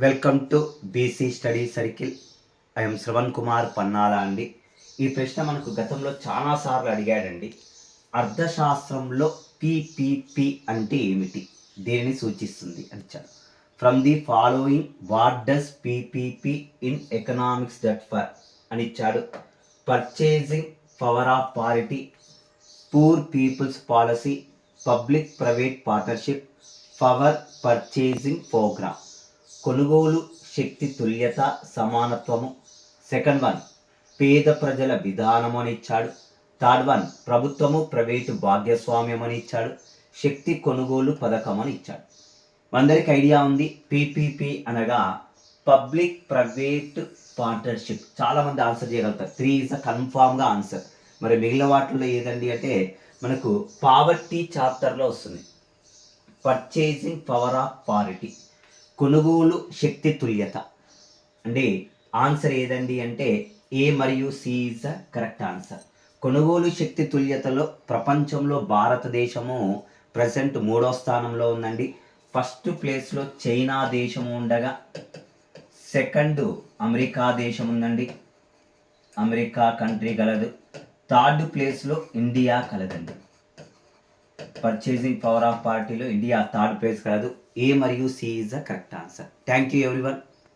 Welcome to BC study circle. I'm Sravan Kumar Pannala అండి. ఈ ప్రశ్న మనకు గతంలో చాలాసార్లు అడిగాడండి. అర్థశాస్త్రంలో పిపిపి అంటే ఏమిటి, దేనిని సూచిస్తుంది అని. From the following what does PPP in economics that for అని ఇచ్చాడు. Purchasing power of parity, poor people's policy, public private partnership, power purchasing program. కొనుగోలు శక్తి తుల్యత సమానత్వము. సెకండ్ వన్ పేద ప్రజల విధానము అని ఇచ్చాడు. థర్డ్ వన్ ప్రభుత్వము ప్రైవేటు భాగ్యస్వామ్యం అని ఇచ్చాడు. శక్తి కొనుగోలు పథకం అని ఇచ్చాడు. అందరికి ఐడియా ఉంది పీపీపీ అనగా పబ్లిక్ ప్రైవేట్ పార్ట్నర్షిప్. చాలామంది ఆన్సర్ చేయగలుగుతారు. 3 ఈజ్ అ కన్ఫామ్గా ఆన్సర్. మరి మిగిలిన వాటిల్లో ఏదండి అంటే మనకు పావర్టీ చాప్టర్లో వస్తుంది. పర్చేసింగ్ పవర్ ఆఫ్ పారిటీ, కొనుగోలు శక్తి తుల్యత. అంటే ఆన్సర్ ఏదండి అంటే ఏ మరియు C is the correct answer. కొనుగోలు శక్తి తుల్యతలో ప్రపంచంలో భారతదేశము ప్రజెంట్ 3వ స్థానంలో ఉందండి. ఫస్ట్ ప్లేస్లో చైనా దేశము ఉండగా, సెకండ్ అమెరికా దేశం ఉందండి, అమెరికా కంట్రీ కలదు. థర్డ్ ప్లేస్లో ఇండియా కలదండి. పర్చేసింగ్ పవర్ ఆఫ్ పార్టీలో ఇండియా థర్డ్ ప్లేస్ కలదు. ఏ మరియు C is the correct answer. Thank you everyone.